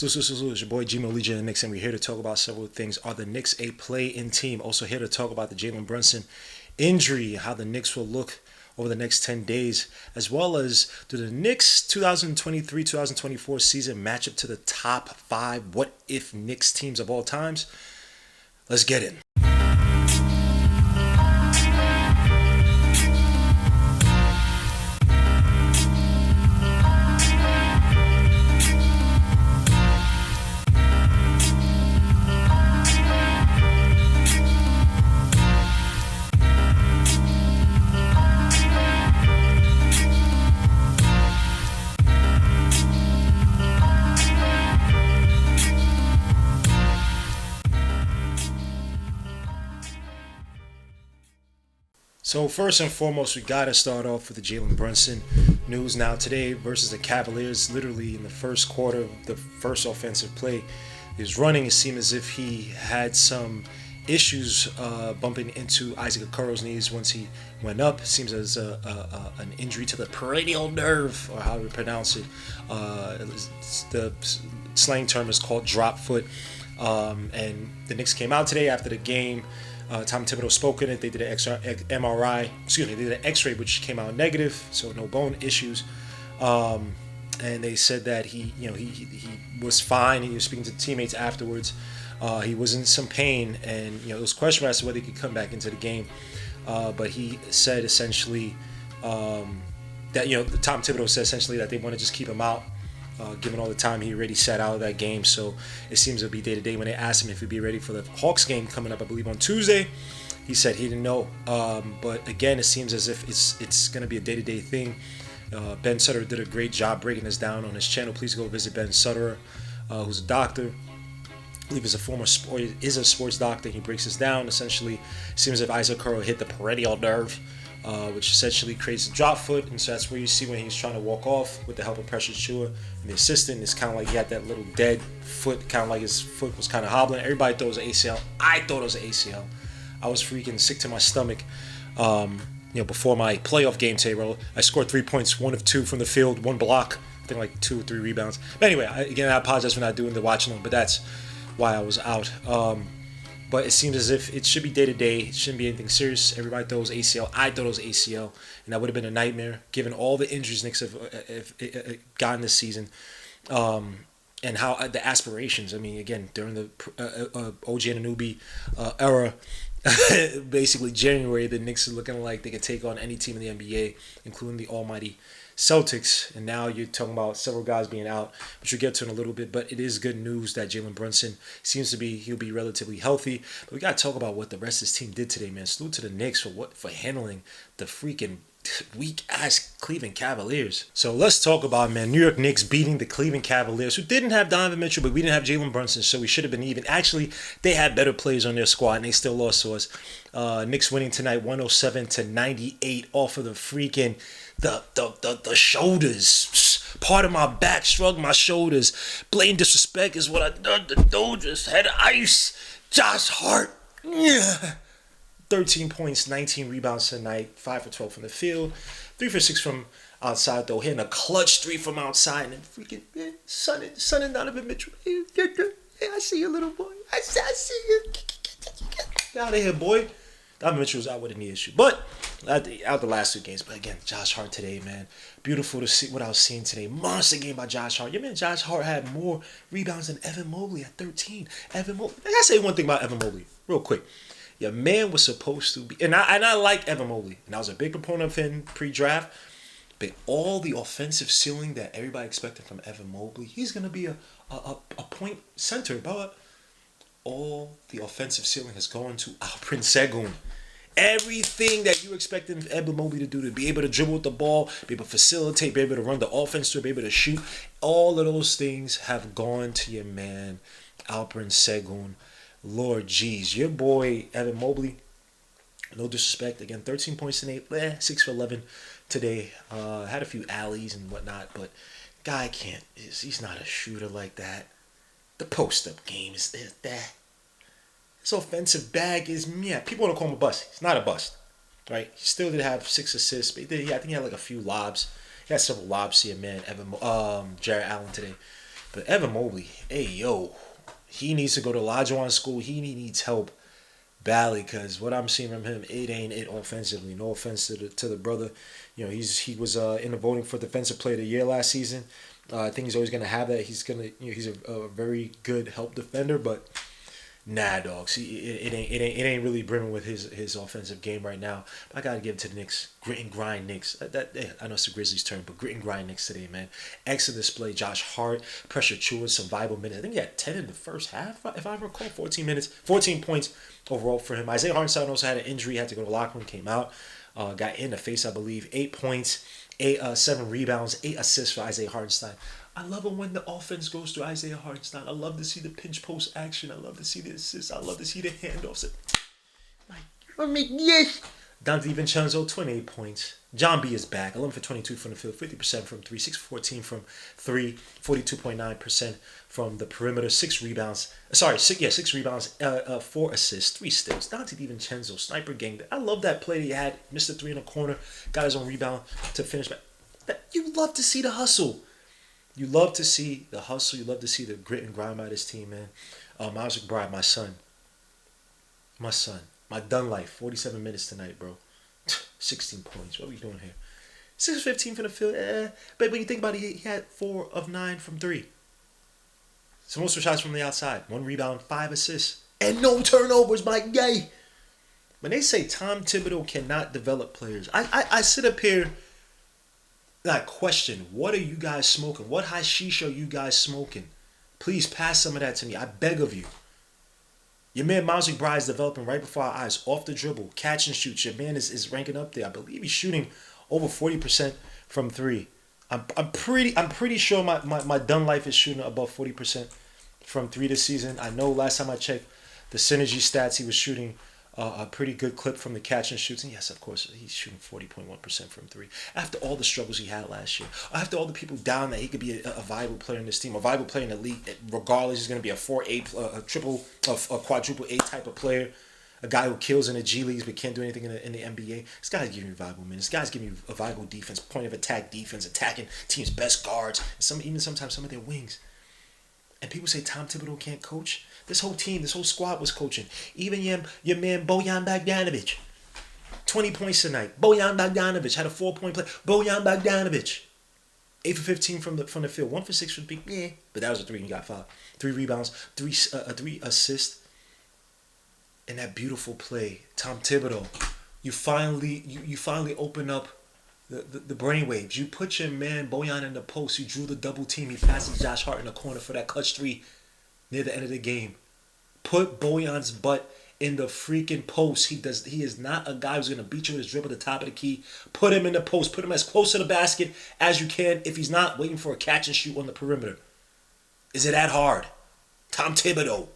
It's your boy Gmo Legion of the Knicks, and we're here to talk about several things. Are the Knicks a play-in team? Also here to talk about the Jalen Brunson injury, how the Knicks will look over the next 10 days, as well as do the Knicks 2023-2024 season match up to the top 5 what-if Knicks teams of all times? Let's get in. So first and foremost, we got to start off with the Jalen Brunson news. Now today versus the Cavaliers, literally in the first quarter, the first offensive play, he was running. It seemed as if he had some issues bumping into Isaac Okoro's knees once he went up. It seems as an injury to the peroneal nerve, or however you pronounce it. The slang term is called drop foot. And the Knicks came out today after the game. Tom Thibodeau spoke in it. They did an they did an X-ray, which came out negative, so no bone issues. And they said that he was fine. He was speaking to the teammates afterwards. He was in some pain, and it was question as to whether he could come back into the game. But he said essentially that Tom Thibodeau said essentially that they want to just keep him out. Given all the time he already sat out of that game, so it seems to be day to day. When they asked him if he'd be ready for the Hawks game coming up, I believe on Tuesday, he said he didn't know. But again, it seems as if it's going to be a day to day thing. Ben Sutter did a great job breaking this down on his channel. Please go visit Ben Sutter, who's a doctor. I believe is a sports doctor. He breaks this down. Essentially, it seems as if Isaac Okoro hit the peroneal nerve, which essentially creates a drop foot, and so that's where you see when he's trying to walk off with the help of Precious Chua and the assistant. It's kind of like he had that little dead foot, kind of like his foot was kind of hobbling. Everybody thought it was an ACL. I thought it was an ACL. I was freaking sick to my stomach. Before my playoff game today, bro, I scored 3 points, 1 of 2 from the field, 1 block, I think like 2 or 3 rebounds. But anyway, I apologize for not doing the watching them, but that's why I was out. But it seems as if it should be day to day. It shouldn't be anything serious. Everybody thought it was ACL. I thought it was ACL, and that would have been a nightmare given all the injuries Knicks have gotten this season, and how the aspirations. I mean, again, during the OG Anunoby era, basically January, the Knicks are looking like they could take on any team in the NBA, including the almighty Celtics, and now you're talking about several guys being out, which we'll get to in a little bit. But it is good news that Jalen Brunson seems to be he'll be relatively healthy. But we got to talk about what the rest of this team did today, man. Salute to the Knicks for handling the freaking weak ass Cleveland Cavaliers. So let's talk about, man, New York Knicks beating the Cleveland Cavaliers, who didn't have Donovan Mitchell, but we didn't have Jalen Brunson, so we should have been even. Actually, they had better players on their squad, and they still lost to us. Knicks winning tonight 107-98 off of the freaking the shoulders. Part of my back, shrug my shoulders. Blatant disrespect is what I done to Dodgers. Head of ice. Josh Hart. Yeah. 13 points, 19 rebounds tonight, 5 for 12 from the field, 3 for 6 from outside, though, hitting a clutch 3 from outside, and then freaking, man, son and Donovan Mitchell. Hey, I see you, little boy. I see you. Get out of here, boy. Donovan Mitchell was out with a knee issue, but out the last 2 games. But again, Josh Hart today, man, beautiful to see what I was seeing today. Monster game by Josh Hart. Your man Josh Hart had more rebounds than Evan Mobley at 13. Evan Mobley. I gotta say one thing about Evan Mobley, real quick. Your man was supposed to be, and I like Evan Mobley, and I was a big proponent of him pre-draft, but all the offensive ceiling that everybody expected from Evan Mobley, he's gonna be a point center, but all the offensive ceiling has gone to Alperen Sengun. Everything that you expected Evan Mobley to do, to be able to dribble with the ball, be able to facilitate, be able to run the offense, to be able to shoot, all of those things have gone to your man Alperen Sengun. Lord jeez, your boy Evan Mobley, no disrespect, again 13 points tonight, 6 for 11 today. Had a few alleys and whatnot, but guy he's not a shooter like that. The post-up game is that. His offensive bag is, people want to call him a bust. He's not a bust, right? He still did have 6 assists, but I think he had like a few lobs. He had several lobs to your man Jarrett Allen today. But Evan Mobley, hey yo, he needs to go to Olajuwon school. He needs help badly because what I'm seeing from him, it ain't it offensively. No offense to the brother, he was in the voting for defensive player of the year last season. I think he's always gonna have that. He's a very good help defender, but nah, dog. See, it ain't really brimming with his offensive game right now. But I gotta give it to the Knicks. Grit and grind Knicks. I know it's the Grizzlies' turn, but grit and grind Knicks today, man. Excellent display. Josh Hart, pressure Chua, some viable minutes. I think he had 10 in the first half, if I recall. 14 minutes, 14 points overall for him. Isaiah Hartenstein also had an injury, had to go to the locker room, came out, got in the face, I believe. 8 points, 7 rebounds, 8 assists for Isaiah Hartenstein. I love it when the offense goes to Isaiah Hartenstein. I love to see the pinch post action. I love to see the assists. I love to see the handoffs. Yes. Dante DiVincenzo, 28 points. John B is back. 11 for 22 from the field, 50% from 3, 6 for 14 from 3, 42.9% from the perimeter, 6 rebounds. 6 rebounds, 4 assists, 3 steals. Dante DiVincenzo, sniper gang. I love that play that he had. Missed a 3 in the corner, got his own rebound to finish. You love to see the hustle. You love to see the hustle. You love to see the grit and grind by this team, man. Miles McBride, my son. My done life. 47 minutes tonight, bro. 16 points. What are we doing here? 6-15 from the field. But when you think about it, he had 4 of 9 from 3. So most of the shots from the outside. 1 rebound, 5 assists. And no turnovers, my guy. When they say Tom Thibodeau cannot develop players, I sit up here and I question, what are you guys smoking? What hashish are you guys smoking? Please pass some of that to me. I beg of you. Your man Miles McBride is developing right before our eyes. Off the dribble, catch and shoots. Your man is ranking up there. I believe he's shooting over 40% from 3. I'm pretty sure my done life is shooting above 40% from 3 this season. I know last time I checked the synergy stats, he was shooting a pretty good clip from the catch and shoots. And yes, of course, he's shooting 40.1% from 3. After all the struggles he had last year, after all the people down that he could be a viable player in this team, a viable player in the league, regardless, he's going to be a 4A, a quadruple A type of player, a guy who kills in the G Leagues but can't do anything in the NBA. This guy's giving you viable minutes. This guy's giving you a viable defense, point of attack defense, attacking teams' best guards, and even sometimes some of their wings. And people say Tom Thibodeau can't coach. This whole team, this whole squad was coaching. Even your man Bojan Bogdanovic. 20 points tonight. Bojan Bogdanovic had a 4-point play. Bojan Bogdanovic. 8 for 15 from the field. 1 for 6 from the big. Yeah. But that was a 3 and he got 5. 3 rebounds. 3 assists. And that beautiful play. Tom Thibodeau. You finally open up the brainwaves. You put your man Bojan in the post. You drew the double team. He passes Josh Hart in the corner for that clutch 3 near the end of the game. Put Bojan's butt in the freaking post. He is not a guy who's going to beat you with his dribble at the top of the key. Put him in the post. Put him as close to the basket as you can. If he's not, waiting for a catch and shoot on the perimeter. Is it that hard? Tom Thibodeau.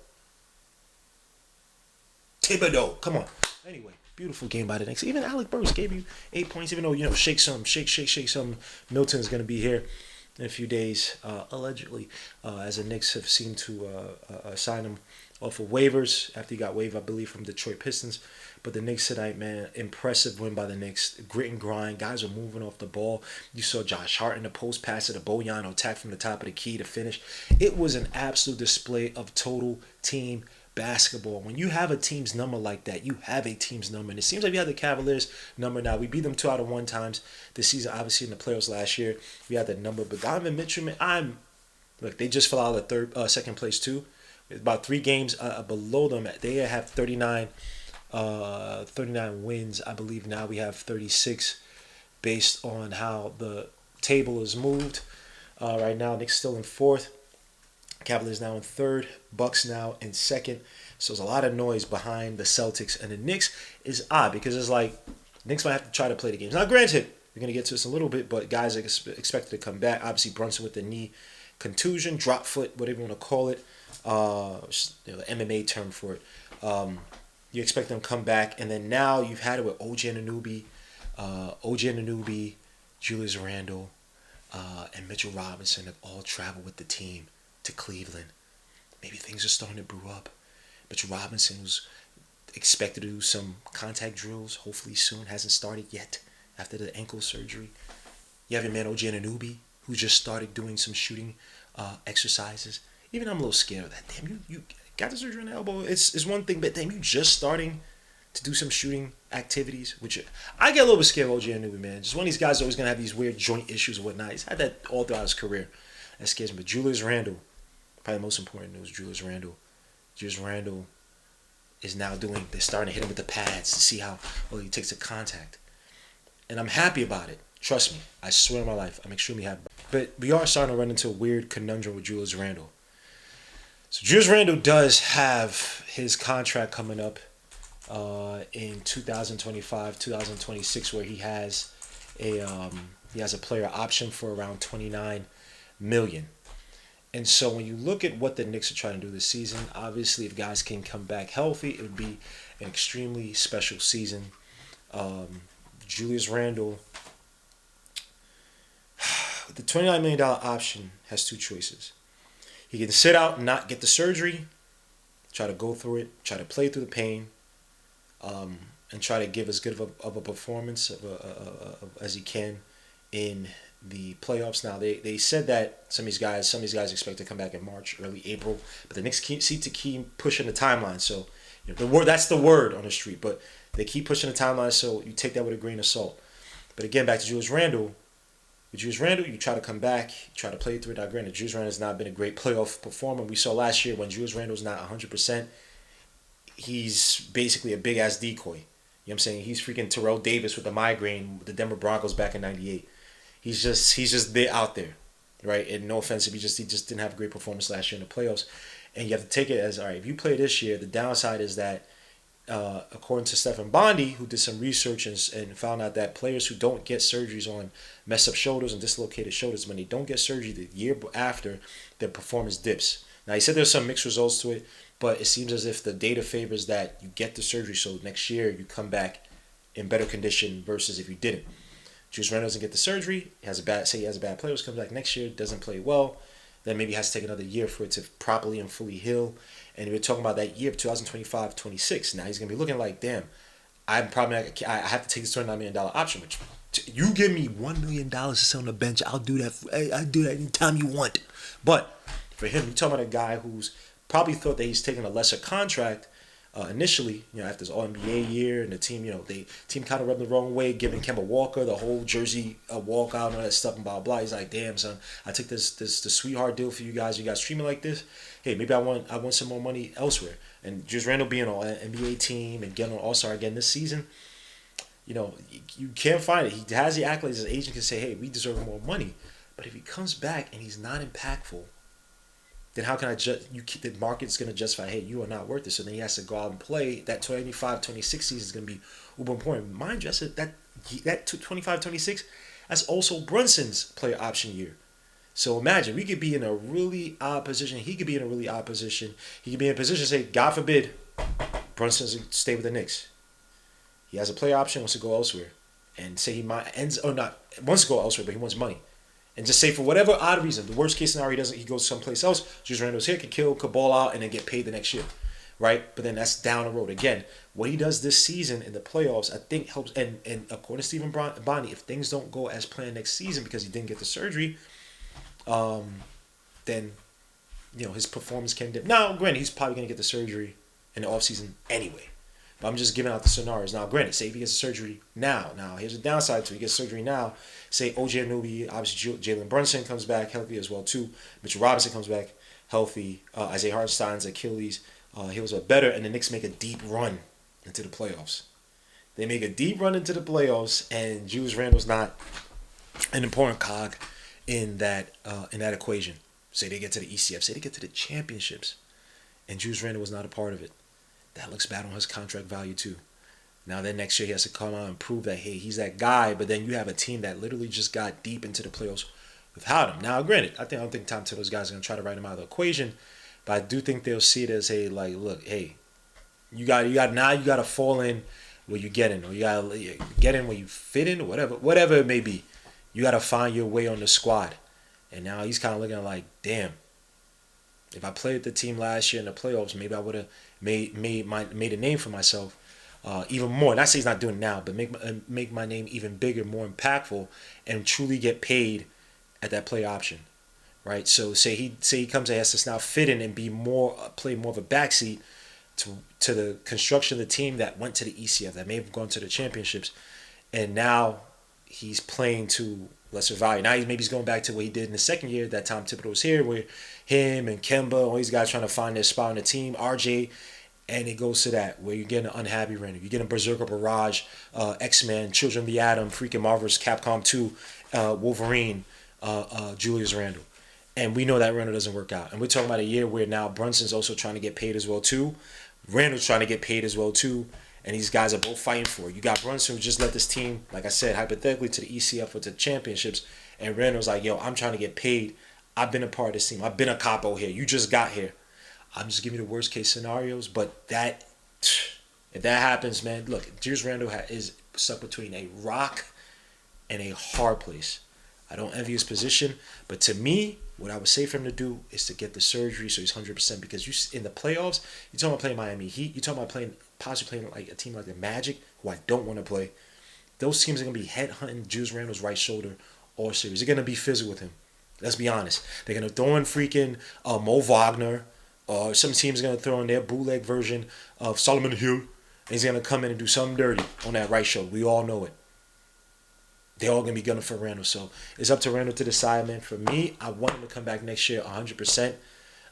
Come on. Anyway. Beautiful game by the Knicks. Even Alec Burks gave you 8 points, even though, shake some. Milton's going to be here in a few days, allegedly, as the Knicks have seemed to sign him off of waivers after he got waived, I believe, from Detroit Pistons. But the Knicks tonight, man, impressive win by the Knicks. Grit and grind. Guys are moving off the ball. You saw Josh Hart in the post pass to Bojan, attack from the top of the key to finish. It was an absolute display of total team basketball. When you have a team's number like that, you have a team's number. And it seems like we have the Cavaliers number now. We beat them 2 out of 1 times this season, obviously in the playoffs last year. We had that number. But Donovan Mitchell, man, look, they just fell out of the second place too. About 3 games below them. They have 39 wins. I believe now we have 36 based on how the table is moved. Right now, Knicks still in 4th. Cavaliers now in 3rd, Bucks now in 2nd. So there's a lot of noise behind the Celtics. And the Knicks is odd because it's like Knicks might have to try to play the games. Now, granted, we're going to get to this a little bit, but guys are expected to come back. Obviously, Brunson with the knee contusion, drop foot, whatever you want to call it. The MMA term for it. You expect them to come back. And then now you've had it with OG Anunoby, Julius Randle, and Mitchell Robinson have all traveled with the team to Cleveland. Maybe things are starting to brew up. Mitchell Robinson was expected to do some contact drills, hopefully soon. Hasn't started yet after the ankle surgery. You have your man OG Anunoby, who just started doing some shooting exercises. Even I'm a little scared of that. Damn, you got the surgery on the elbow. It's one thing, but damn, you just starting to do some shooting activities, which I get a little bit scared of OG Anunoby, man. Just one of these guys always gonna have these weird joint issues and whatnot. He's had that all throughout his career. That scares me. But Julius Randle, probably the most important news. Julius Randle is now doing. They're starting to hit him with the pads to see how well he takes the contact, and I'm happy about it. Trust me, I swear on my life, I'm extremely happy. But we are starting to run into a weird conundrum with Julius Randle. So Julius Randle does have his contract coming up in 2025, 2026, where he has a player option for around 29 million. And so when you look at what the Knicks are trying to do this season, obviously if guys can come back healthy, it would be an extremely special season. Julius Randle, the $29 million option has two choices. He can sit out and not get the surgery, try to go through it, try to play through the pain, and try to give as good of a performance as he can in the playoffs. Now they said that some of these guys expect to come back in March, early April, but the Knicks seem to keep pushing the timeline. So that's the word on the street, but they keep pushing the timeline. So you take that with a grain of salt. But again, back to Julius Randle. With Julius Randle, you try to come back, you try to play through it. Now, granted, Julius Randle has not been a great playoff performer. We saw last year when Julius Randle's not 100%, he's basically a big-ass decoy. You know what I'm saying? He's freaking Terrell Davis with the migraine with the Denver Broncos back in '98. He's just there out there, right? And no offense, he just didn't have a great performance last year in the playoffs. And you have to take it as, all right, if you play this year, the downside is that according to Stephen Bondi, who did some research and found out that players who don't get surgeries on messed up shoulders and dislocated shoulders, when they don't get surgery the year after, their performance dips. Now, he said there's some mixed results to it, but it seems as if the data favors that you get the surgery, so next year you come back in better condition versus if you didn't. Julius Randle doesn't get the surgery, he has a bad player, comes back next year, doesn't play well, then maybe has to take another year for it to properly and fully heal. And we're talking about that year of 2025-26. Now he's going to be looking like, damn, I'm probably not, I have to take this $29 million option. Which you give me $1 million to sit on the bench, I'll do that. I'll do that anytime you want. But for him, you're talking about a guy who's probably thought that he's taking a lesser contract initially, after his All-NBA year, and the team, the team kind of rubbed the wrong way, giving Kemba Walker the whole jersey walkout and all that stuff and blah, blah. He's like, damn, son, I took this sweetheart deal for you guys. You guys streaming like this? Hey, maybe I want some more money elsewhere. And just Randle being on an NBA team and getting on All-Star again this season, you can't find it. He has the accolades. His agent can say, hey, we deserve more money. But if he comes back and he's not impactful, then how can the market's going to justify, hey, you are not worth it. So then he has to go out and play. That 25-26 season is going to be uber important. Mind you, that 25-26, that's also Brunson's player option year. So imagine, we could be in a really odd position. He could be in a really odd position. He could be in a position to say, God forbid, Brunson doesn't stay with the Knicks. He has a player option, wants to go elsewhere. And say wants to go elsewhere, but he wants money. And just say for whatever odd reason, the worst case scenario, he goes someplace else. Julius Randle's here, could ball out, and then get paid the next year, right? But then that's down the road. Again, what he does this season in the playoffs, I think helps. And according to Stephen Bondi, if things don't go as planned next season because he didn't get the surgery, then his performance can dip. Now, granted, he's probably going to get the surgery in the offseason anyway. But I'm just giving out the scenarios. Now, granted, say if he gets surgery now. Now, here's the downside to it. He gets surgery now. Say OG Anunoby, obviously Jalen Brunson comes back healthy as well, too. Mitchell Robinson comes back healthy. Isaiah Hartenstein's Achilles heals up better. And the Knicks make a deep run into the playoffs. They make a deep run into the playoffs, and Julius Randle's not an important cog in that equation. Say they get to the ECF. Say they get to the championships. And Julius Randle was not a part of it. That looks bad on his contract value too. Now then next year he has to come out and prove that, hey, he's that guy, but then you have a team that literally just got deep into the playoffs without him. Now granted, I don't think Tom Thibodeau's guys are going to try to write him out of the equation, but I do think they'll see it as, hey, like, look, hey, you got to fall in where you get in, or you got to get in where you fit in, or whatever it may be. You got to find your way on the squad. And now he's kind of looking like, damn, if I played with the team last year in the playoffs, maybe I would have made a name for myself even more. Not say he's not doing it now, but make my name even bigger, more impactful, and truly get paid at that play option. right? So say he comes and has to now fit in and be more play more of a backseat to the construction of the team that went to the ECF, that may have gone to the championships, and now he's playing to lesser value. Now he's going back to what he did in the second year that Tom Thibodeau was here, where him and Kemba, all these guys trying to find their spot on the team, RJ, and it goes to that where you're getting an unhappy Randall, you're getting Berserker Barrage, X-Men, Children of the Atom, freaking Marvel's Capcom 2, Wolverine, Julius Randle. And we know that Randall doesn't work out. And we're talking about a year where now Brunson's also trying to get paid as well too. Randall's trying to get paid as well too. And these guys are both fighting for it. You got Brunson who just led this team, like I said, hypothetically to the ECF or to the championships. And Randall's like, yo, I'm trying to get paid. I've been a part of this team. I've been a capo here. You just got here. I'm just giving you the worst case scenarios. But that, if that happens, man, look, Julius Randle is stuck between a rock and a hard place. I don't envy his position, but to me, what I would say for him to do is to get the surgery so he's 100%. Because you in the playoffs, you're talking about playing Miami Heat, you're talking about possibly playing like a team like the Magic, who I don't want to play. Those teams are gonna be headhunting Julius Randle's right shoulder all series. They're gonna be physical with him. Let's be honest. They're gonna throw in freaking Mo Wagner, or some teams are gonna throw in their bootleg version of Solomon Hill, and he's gonna come in and do something dirty on that right shoulder. We all know it. They're all going to be gunning for Randle. So it's up to Randle to decide, man. For me, I want him to come back next year 100%.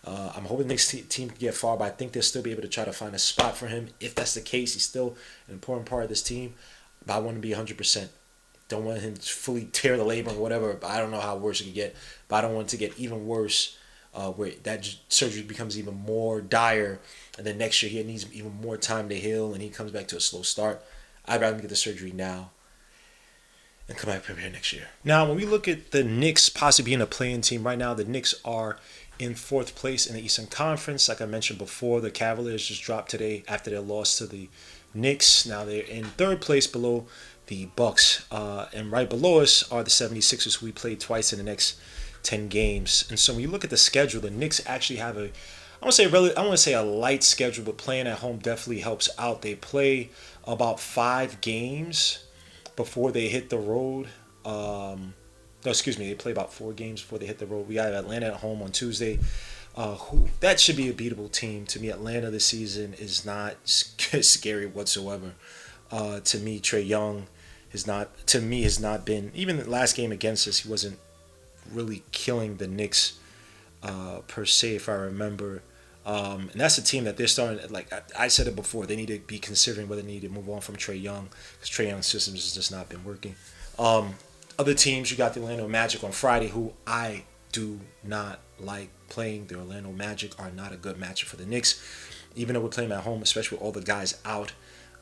I'm hoping the next team can get far, but I think they'll still be able to try to find a spot for him. If that's the case, he's still an important part of this team. But I want him to be 100%. Don't want him to fully tear the labrum or whatever. But I don't know how worse it could get. But I don't want it to get even worse, where that surgery becomes even more dire. And then next year he needs even more time to heal, and he comes back to a slow start. I'd rather get the surgery now and come back prepare next year. Now, when we look at the Knicks possibly being a play-in team, right now the Knicks are in 4th place in the Eastern Conference. Like I mentioned before, the Cavaliers just dropped today after their loss to the Knicks. Now they're in 3rd place below the Bucks. And right below us are the 76ers, who we played twice in the next 10 games. And so when you look at the schedule, the Knicks actually have I want to say a light schedule, but playing at home definitely helps out. They play about 5 games before they hit the road. They play about 4 games before they hit the road. We got Atlanta at home on Tuesday. That should be a beatable team. To me, Atlanta this season is not scary whatsoever. To me, Trae Young has not been, even the last game against us, he wasn't really killing the Knicks per se, if I remember. And that's a team that they're starting, like I said it before, they need to be considering whether they need to move on from Trae Young, because Trae Young's system has just not been working. Other teams, you got the Orlando Magic on Friday, who I do not like playing. The Orlando Magic are not a good matchup for the Knicks, even though we're playing at home, especially with all the guys out.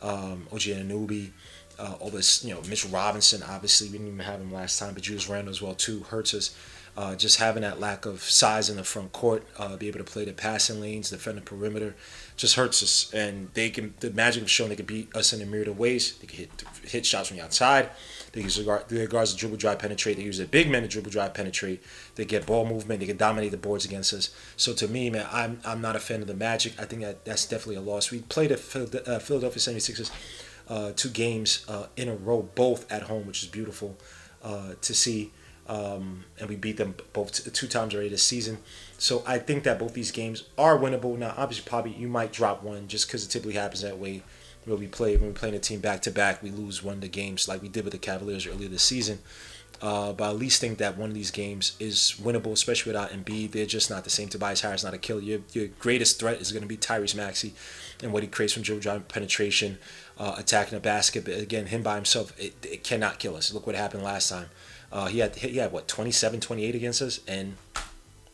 OG Anunoby, all this, Mitchell Robinson, obviously, we didn't even have him last time, but Julius Randle as well, too, hurts us. Just having that lack of size in the front court, be able to play the passing lanes, defend the perimeter, just hurts us. And the Magic have shown they can beat us in a myriad of ways. They can hit shots from the outside. They use their guards to dribble, drive, penetrate. They use their big men to dribble, drive, penetrate. They get ball movement. They can dominate the boards against us. So to me, man, I'm not a fan of the Magic. I think that's definitely a loss. We played the Philadelphia 76ers 2 games in a row, both at home, which is beautiful to see. And we beat them both 2 times already this season. So I think that both these games are winnable. Now, obviously, probably you might drop one just because it typically happens that way. When we're playing a team back-to-back, we lose one of the games like we did with the Cavaliers earlier this season. But I at least think that one of these games is winnable, especially without Embiid. They're just not the same. Tobias Harris not a killer. Your greatest threat is going to be Tyrese Maxey and what he creates from dribble drive penetration, attacking the basket. But again, him by himself, it cannot kill us. Look what happened last time. He had what, 27, 28 against us, and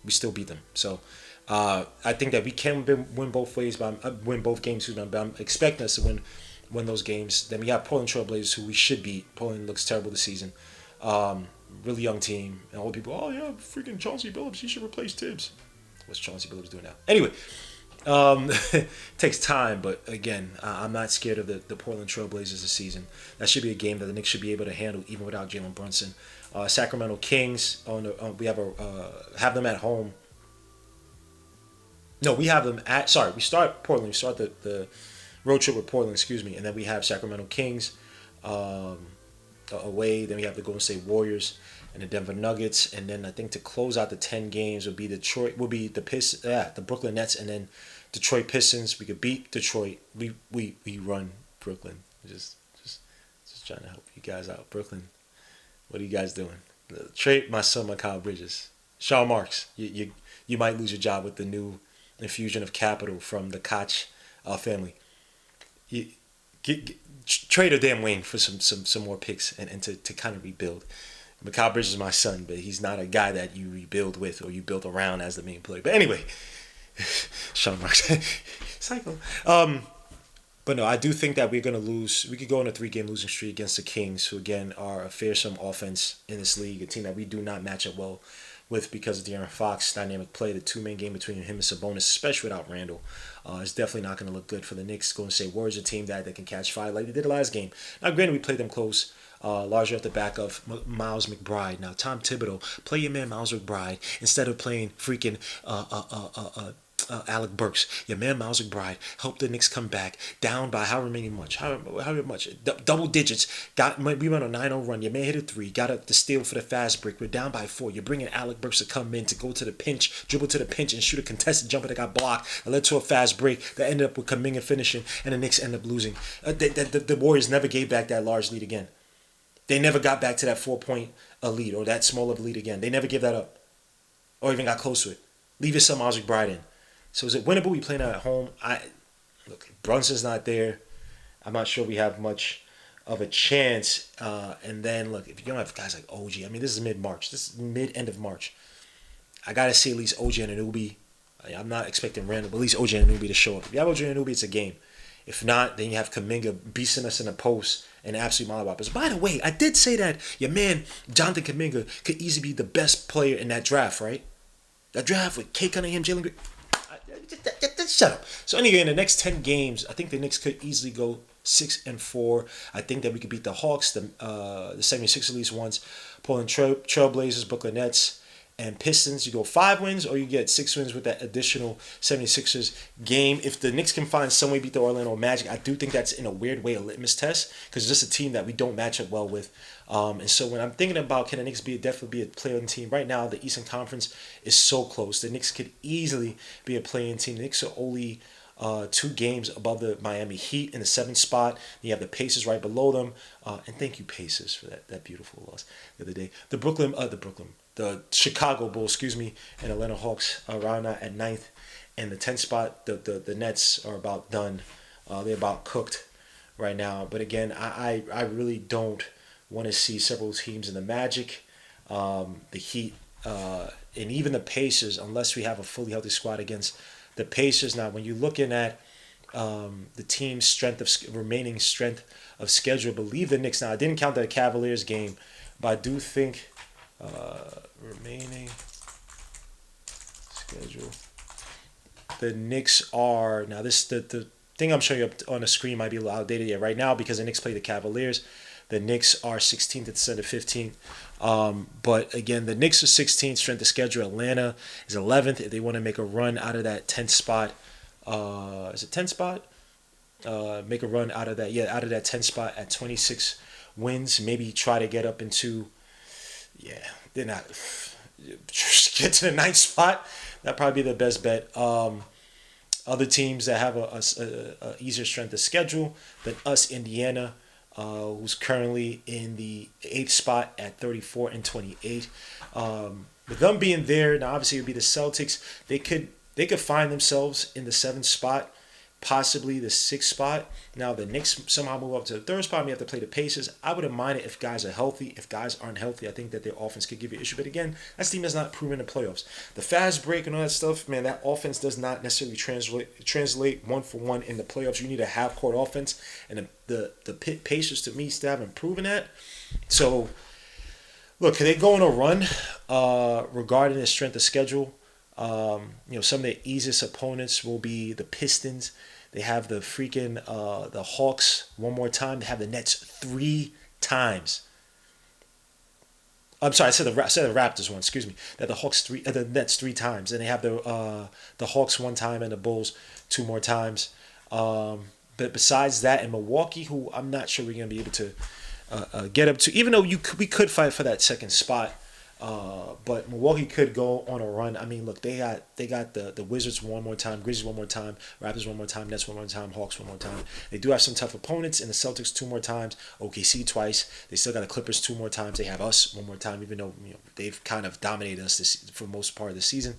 we still beat them. So I think that we can win both ways, win both games. But I'm expecting us to win those games. Then we have Portland Trail Blazers, who we should beat. Portland looks terrible this season. Really young team, and all the people, oh yeah, freaking Chauncey Billups, he should replace Tibbs. What's Chauncey Billups doing now? Anyway, it takes time, but again, I'm not scared of the Portland Trail Blazers this season. That should be a game that the Knicks should be able to handle even without Jalen Brunson. Sacramento Kings, we have them at home. No, we have them at, we start Portland. We start the road trip with Portland, and then we have Sacramento Kings away. Then we have the Golden State Warriors and the Denver Nuggets, and then I think to close out the 10 games would be the Brooklyn Nets, and then Detroit Pistons. We could beat Detroit. We run Brooklyn. Just trying to help you guys out. Brooklyn, what are you guys doing? Trade my son, Mikal Bridges. Sean Marks, you might lose your job with the new infusion of capital from the Koch family. You, trade a damn Wayne for some more picks and to kind of rebuild. Mikal Bridges is my son, but he's not a guy that you rebuild with or you build around as the main player. But anyway, Sean Marks, cycle. But no, I do think that we're going to lose. We could go on a 3-game losing streak against the Kings, who again are a fearsome offense in this league, a team that we do not match up well with because of De'Aaron Fox dynamic play. The 2-man game between him and Sabonis, especially without Randall, is definitely not going to look good for the Knicks. Going to say Warriors, a team that can catch fire like they did the last game. Now, granted, we played them close. Largely at the back of Miles McBride. Now, Tom Thibodeau, play your man Miles McBride instead of playing freaking Alec Burks. Your man Miles McBride helped the Knicks come back down by however much, double digits. We went on a 9-0 run. Your man hit a 3, got the steal for the fast break. We're down by 4. You're bringing Alec Burks to come in to go to the pinch, dribble to the pinch, and shoot a contested jumper that got blocked. That led to a fast break that ended up with Kuminga finishing, and the Knicks ended up losing. The Warriors never gave back that large lead again. They never got back to that 4-point lead or that small of a lead again. They never gave that up or even got close to it. Leave your son Miles McBride in. So is it winnable? We playing at home. Look, Brunson's not there. I'm not sure we have much of a chance. And then, look, if you don't have guys like OG, I mean, this is mid-March. This is mid-end of March. I got to see at least OG and Anunoby. I'm not expecting Randall, but at least OG and Anunoby to show up. If you have OG and Anunoby, it's a game. If not, then you have Kuminga beasting us in the post and absolute mollywoppers. By the way, I did say that your man, Jonathan Kuminga, could easily be the best player in that draft, right? That draft with Kay Cunningham, Jalen Brunson. Shut up. So anyway, in the next 10 games, I think the Knicks could easily go 6-4. I think that we could beat the Hawks, the 76ers at least once, Portland Trailblazers, Brooklyn Nets, and Pistons. You go 5 wins or you get 6 wins with that additional 76ers game. If the Knicks can find some way to beat the Orlando Magic, I do think that's in a weird way a litmus test because it's just a team that we don't match up well with. And so when I'm thinking about can the Knicks definitely be a play-in team, right now the Eastern Conference is so close. The Knicks could easily be a play-in team. The Knicks are only 2 games above the Miami Heat in the 7th spot. You have the Pacers right below them. And thank you, Pacers, for that beautiful loss the other day. The Chicago Bulls, and Atlanta Hawks are around at 9th. And the 10th spot, the Nets are about done. They're about cooked right now. But again, I really don't want to see several teams in the Magic, the Heat, and even the Pacers, unless we have a fully healthy squad against the Pacers. Now, when you're looking at the team's remaining strength of schedule, I believe the Knicks. Now, I didn't count the Cavaliers game, but I do think remaining schedule. The Knicks are now the thing I'm showing you up on the screen might be a little outdated yet right now because the Knicks play the Cavaliers. The Knicks are 16th instead of 15th. But again, the Knicks are 16th strength of schedule. Atlanta is 11th. If they want to make a run out of that 10th spot, is it 10th spot? Make a run out of that 10th spot at 26 wins. Maybe try to get up into, they're not, get to the 9th spot. That'd probably be the best bet. Other teams that have a easier strength of schedule than us, Indiana, who's currently in the 8th spot at 34-28. With them being there, now obviously it would be the Celtics. They could find themselves in the 7th spot, possibly the 6th spot. Now the Knicks somehow move up to the 3rd spot. We have to play the Pacers. I wouldn't mind it if guys are healthy. If guys aren't healthy, I think that their offense could give you an issue. But again, that team has not proven in the playoffs. The fast break and all that stuff, man, that offense does not necessarily translate 1-for-1 in the playoffs. You need a half-court offense, and the Pacers to me still haven't proven that. So, look, can they go on a run regarding the strength of schedule? Some of their easiest opponents will be the Pistons. They have the the Hawks one more time. They have the Nets 3 times. I'm sorry, I said the Raptors one. Excuse me. That the Nets 3 times, and they have the Hawks 1 time and the Bulls 2 more times. But besides that, in Milwaukee, who I'm not sure we're gonna be able to get up to, even though we could fight for that 2nd spot. But Milwaukee could go on a run. I mean, look, they got the Wizards one more time, Grizzlies one more time, Raptors one more time, Nets one more time, Hawks one more time. They do have some tough opponents in the Celtics two more times, OKC twice. They still got the Clippers two more times. They have us one more time, even though they've kind of dominated us this for most part of the season.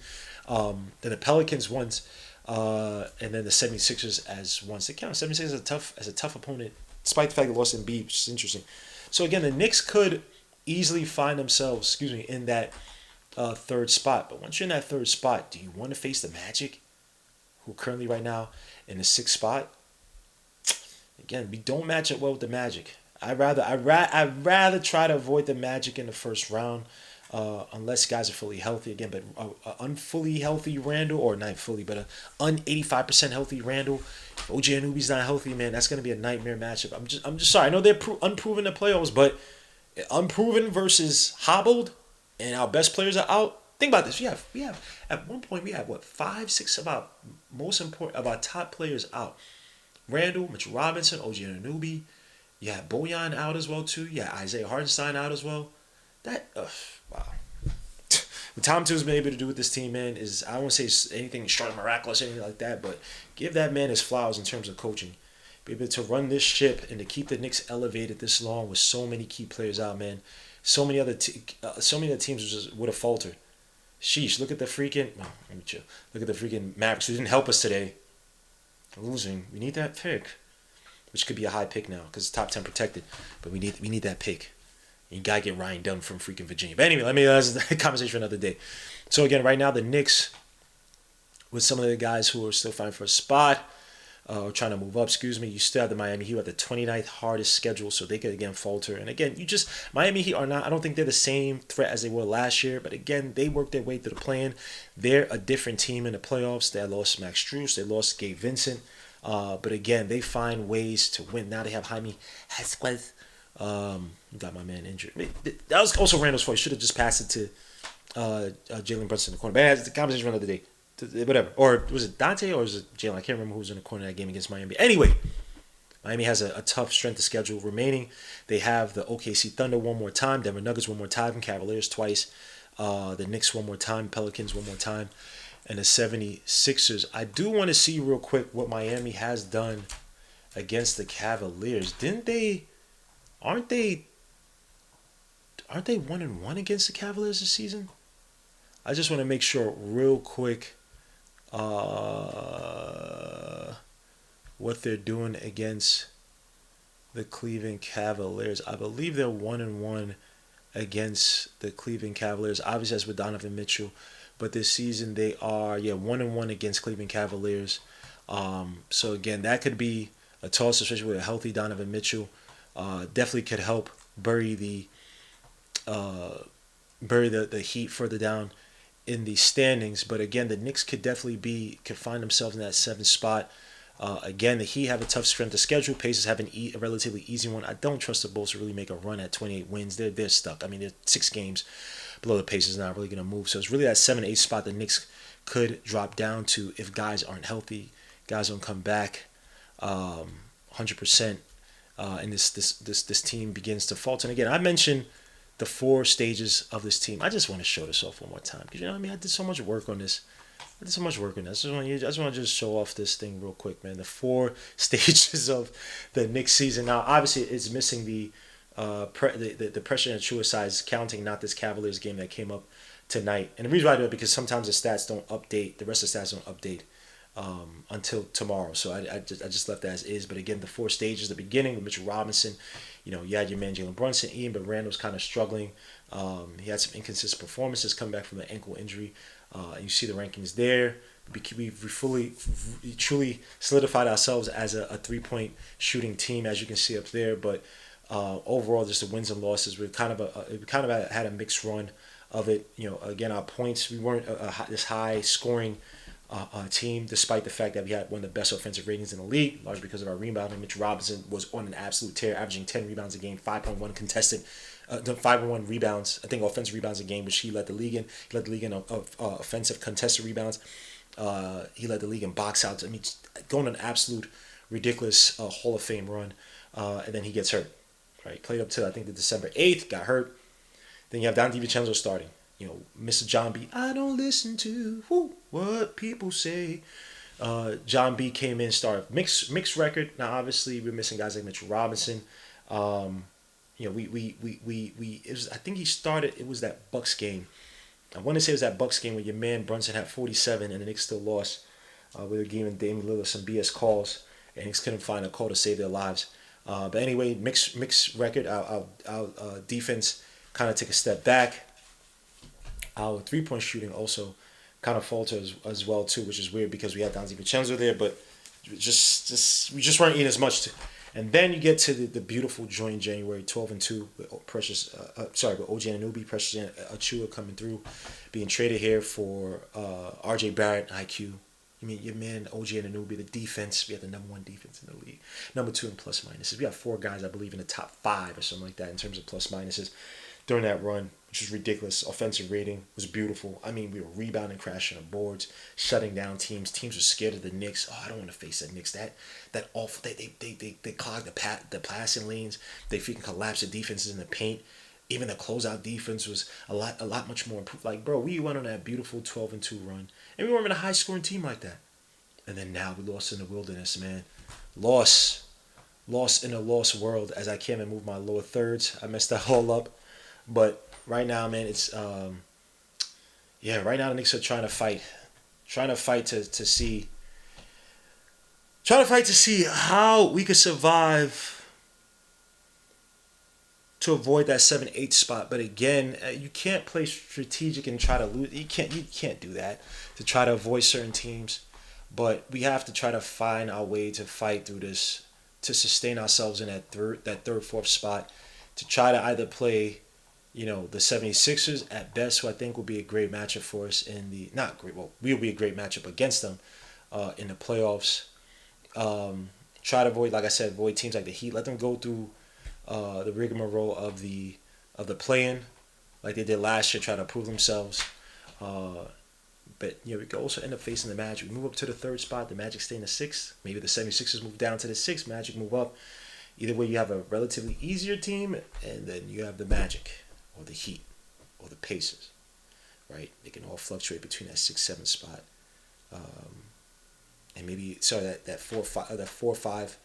Then the Pelicans once, and then the 76ers as once. They count 76ers as a tough opponent, despite the fact they lost Embiid, which is interesting. So again, the Knicks could easily find themselves, in that third spot. But once you're in that third spot, do you want to face the Magic, who are currently right now in the sixth spot? Again, we don't match up well with the Magic. I'd rather try to avoid the Magic in the first round, unless guys are fully healthy again. But unfully healthy Randall, or not fully, but a 85% healthy Randall. OG Anunoby's not healthy, man. That's gonna be a nightmare matchup. I'm just sorry. I know they're unproven in the playoffs, but unproven versus hobbled, and our best players are out. Think about this. We have at one point we had what, 5, 6 of our most important of our top players out. Randall, Mitchell Robinson, OG Anunoby. You had Bojan out as well too. You had Isaiah Hartenstein out as well. That wow. What Tom Till's been able to do with this team, man, is, I won't say it's anything extra miraculous or anything like that, but give that man his flowers in terms of coaching. Be able to run this ship and to keep the Knicks elevated this long with so many key players out, man. So many other teams would have faltered. Sheesh, look at the freaking. No, let me chill. Look at the freaking Mavericks, who didn't help us today. Losing. We need that pick, which could be a high pick now because it's top 10 protected. But we need that pick. You gotta get Ryan Dunn from freaking Virginia. But anyway, that's a conversation for another day. So again, right now the Knicks, with some of the guys who are still fighting for a spot, or trying to move up, you still have the Miami Heat at the 29th hardest schedule, so they could again falter. And again, Miami Heat are not, I don't think they're the same threat as they were last year, but again, they worked their way through the plan. They're a different team in the playoffs. They lost Max Strus, they lost Gabe Vincent, but again, they find ways to win. Now they have Jaime Hesquez. Got my man injured. That was also Randall's fault. He should have just passed it to Jalen Brunson in the corner. But that's the conversation for another day. Whatever. Or was it Dante or was it Jalen? I can't remember who was in the corner of that game against Miami. Anyway, Miami has a tough strength of schedule remaining. They have the OKC Thunder one more time, Denver Nuggets one more time, Cavaliers twice, the Knicks one more time, Pelicans one more time, and the 76ers. I do want to see real quick what Miami has done against the Cavaliers. Aren't they 1-1 against the Cavaliers this season? I just want to make sure real quick what they're doing against the Cleveland Cavaliers. I believe they're 1-1 against the Cleveland Cavaliers. Obviously, that's with Donovan Mitchell, but this season they are 1-1 against Cleveland Cavaliers. So again, that could be a toss, especially with a healthy Donovan Mitchell. Definitely could help bury the Heat further down in the standings. But again, the Knicks could find themselves in that 7th spot. Again, the Heat have a tough strength of schedule. Pacers have a relatively easy one. I don't trust the Bulls to really make a run at 28 wins. They're stuck. I mean, they're 6 games below the Pacers, not really going to move. So it's really that 7 8 spot the Knicks could drop down to if guys aren't healthy, guys don't come back 100%, and this team begins to falter. And again, I mentioned the 4 stages of this team. I just want to show this off one more time because I did so much work on this. I just want to show off this thing real quick, man. The 4 stages of the Knicks season. Now, obviously, it's missing the pressure and truer size, counting not this Cavaliers game that came up tonight. And the reason why I do it because sometimes the stats don't update. The rest of the stats don't update until tomorrow. So I just left that as is. But again, the 4 stages. The beginning with Mitchell Robinson. You had your man Jalen Brunson, but Randall's kind of struggling. He had some inconsistent performances coming back from the ankle injury. You see the rankings there. We truly solidified ourselves as a 3-point shooting team, as you can see up there. But overall, just the wins and losses, we kind of had a mixed run of it. Again, our points, we weren't this high scoring team, despite the fact that we had one of the best offensive ratings in the league, largely because of our rebounding. Mitch Robinson was on an absolute tear, averaging 10 rebounds a game, 5.1 contested. 5.1 rebounds, I think offensive rebounds a game, which he led the league in. He led the league in offensive contested rebounds. He led the league in box outs. I mean, going on an absolute ridiculous Hall of Fame run. And then he gets hurt. Right, played up till I think the December 8th, got hurt. Then you have Don DiVincenzo starting. Mr. John B. I don't listen to what people say. John B came in, started mixed record. Now obviously we're missing guys like Mitchell Robinson. Um, we it was, I think he started. It was that Bucks game. I want to say it was that Bucks game where your man Brunson had 47 and the Knicks still lost. Where they're giving Damian Lillard some BS calls and Knicks couldn't find a call to save their lives. But anyway, mixed record. Our defense kind of took a step back. Our 3-point shooting also kind of faltered as well too, which is weird because we had Don DiVincenzo there, but we just weren't eating as much. And then you get to the beautiful joint January 12-2 with with OG Anunoby, Precious Achua coming through, being traded here for RJ Barrett, IQ. You mean your man OG Anunoby, the defense. We have the number 1 defense in the league, number 2 in plus minuses. We have 4 guys I believe in the top 5 or something like that in terms of plus minuses during that run, which was ridiculous. Offensive rating was beautiful. I mean, we were rebounding, crashing on boards, shutting down teams. Teams were scared of the Knicks. Oh, I don't want to face the Knicks. That awful. They clog the passing lanes. They freaking collapse the defenses in the paint. Even the closeout defense was a lot much more improved. Like, bro, we went on that beautiful 12-2 run, and we weren't even a high scoring team like that. And then now we lost in the wilderness, man. Lost in a lost world. As I can't even move my lower thirds, I messed that all up. But right now, man, it's right now the Knicks are trying to fight to see how we could survive to avoid that 7-8 spot. But again, you can't play strategic and try to lose. You can't do that to try to avoid certain teams. But we have to try to find our way to fight through this, to sustain ourselves in that third, fourth spot, to try to either play the 76ers at best, who I think will be a great matchup for us in the, not great, well, we'll be a great matchup against them in the playoffs. Try to avoid, like I said, avoid teams like the Heat. Let them go through the rigmarole of the play-in like they did last year, try to prove themselves. But we could also end up facing the Magic. We move up to the 3rd spot, the Magic stay in the 6th. Maybe the 76ers move down to the 6th, Magic move up. Either way, you have a relatively easier team, and then you have the Magic or the Heat or the Pacers, right? They can all fluctuate between that 6-7 spot, and maybe that 4, 5,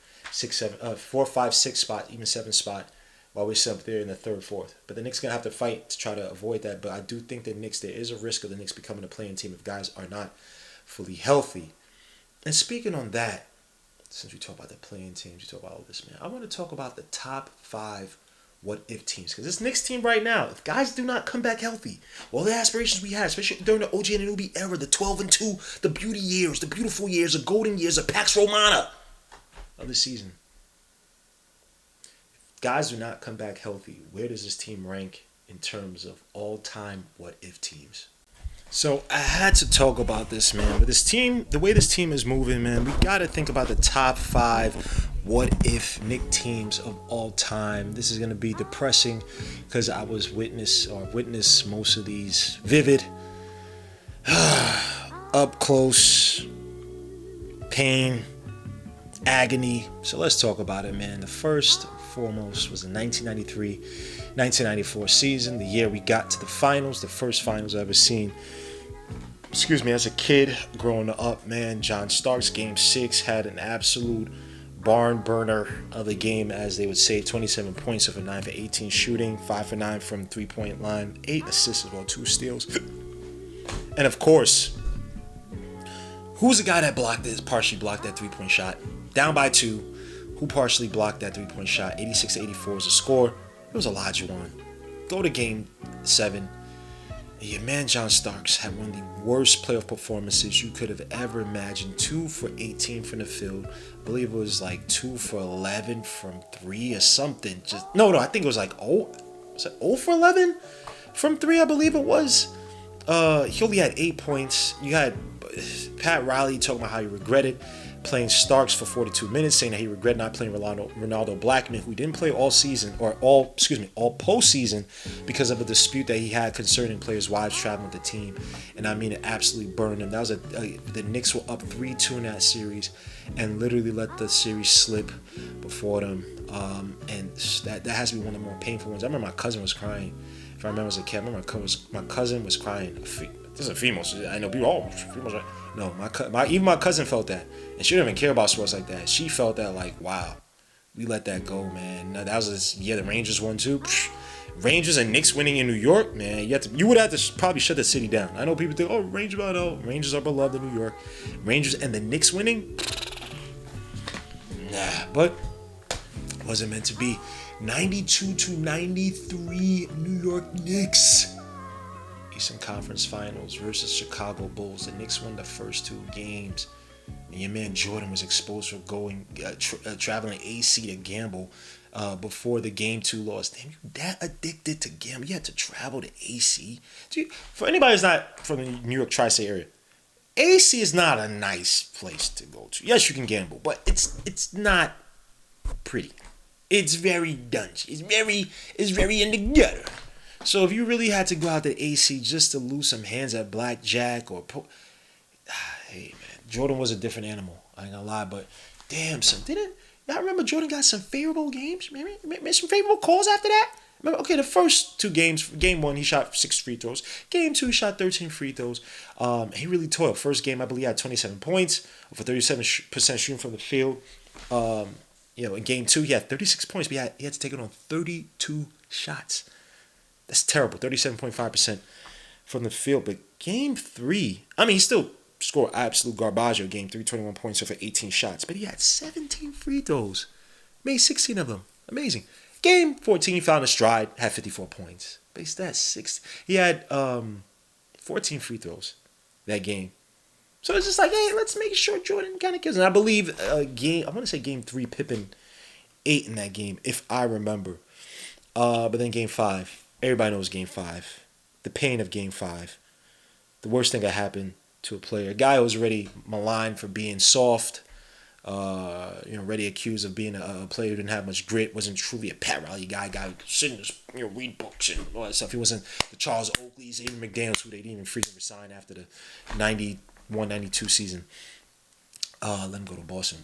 6 spot, even 7 spot, while we're up there in the 3rd, 4th. But the Knicks gonna have to fight to try to avoid that. But I do think the Knicks, there is a risk of the Knicks becoming a playing team if guys are not fully healthy. And speaking on that, since we talk about the playing teams, we talk about all this, man, I want to talk about the top 5 what-if teams. Because this Knicks team right now, if guys do not come back healthy, all the aspirations we had, especially during the OG Anunoby era, the 12-2, the beauty years, the beautiful years, the golden years, the Pax Romana of the season. If guys do not come back healthy, where does this team rank in terms of all-time what-if teams? So I had to talk about this, man. But this team, the way this team is moving, man, we got to think about the top 5 what-if Knicks teams of all time. This is going to be depressing because I was witnessed most of these vivid, up close, pain, agony. So let's talk about it, man. The first and foremost was the 1993-1994 season, the year we got to the finals, the first finals I've ever seen. As a kid growing up, man, John Starks, Game 6, had an absolute barn burner of the game, as they would say. 27 points over 9 for 18 shooting, 5 for 9 from 3-point line, 8 assists as well, 2 steals. And of course, who's the guy that partially blocked that 3-point shot? Down by 2, who partially blocked that 3-point shot? 86-84 is the score. It was Olajuwon. Go to Game 7. Your man John Starks had one of the worst playoff performances you could have ever imagined. 2 for 18 from the field. I believe it was like 2 for 11 from 3 or something. I think it was like 0 for 11 from 3, I believe it was. He only had 8 points. You had Pat Riley talking about how he regretted playing Starks for 42 minutes, saying that he regretted not playing Ronaldo Blackman, who didn't play all postseason because of a dispute that he had concerning players' wives traveling with the team. And I mean, it absolutely burned him. That was the Knicks were up 3-2 in that series and literally let the series slip before them. And that has to be one of the more painful ones. I remember my cousin was crying If I remember as a kid, I remember my cousin was crying. This is a female. So I know people all females, right? No, even my cousin felt that, and she didn't even care about sports like that. She felt that like, wow, we let that go, man. No, that was this year the Rangers won too. Rangers and Knicks winning in New York, man. You would have to probably shut the city down. I know people think, oh, Rangers are beloved in New York. Rangers and the Knicks winning, nah, but wasn't meant to be. 92-93 New York Knicks. Eastern Conference Finals versus Chicago Bulls. The Knicks won the first two games. And your man Jordan was exposed for traveling AC to gamble before the Game 2 loss. Damn, you that addicted to gambling? You had to travel to AC? Dude, for anybody who's not from the New York tri-state area, AC is not a nice place to go to. Yes, you can gamble, but it's not pretty. It's very dungy. It's very in the gutter. So if you really had to go out to AC just to lose some hands at blackjack hey man, Jordan was a different animal. I ain't gonna lie, but damn, son, y'all remember Jordan got some favorable games? Maybe some favorable calls after that. Remember, okay, the first two games, game 1 he shot 6 free throws. Game 2 he shot 13 free throws. He really toiled. First game I believe he had 27 points for 37% shooting from the field. In game 2 he had 36 points, but he had to take it on 32 shots. That's terrible, 37.5% from the field. But game 3, I mean, he still scored absolute garbage. Game 3, 21 points for 18 shots, but he had 17 free throws, made 16 of them. Amazing. Game 14, he found a stride, had 54 points. But he had 14 free throws that game. So it's just like, hey, let's make sure Jordan kind of gives. And I believe I want to say game 3, Pippen 8 in that game, if I remember. But then game 5, everybody knows game 5. The pain of game 5. The worst thing that happened to a player. A guy who was already maligned for being soft, already accused of being a player who didn't have much grit, wasn't truly a pat rally guy who sit and read books and all that stuff. He wasn't the Charles Oakleys, Aiden McDaniels, who they didn't even freaking resign after the 91-92 season. Let him go to Boston.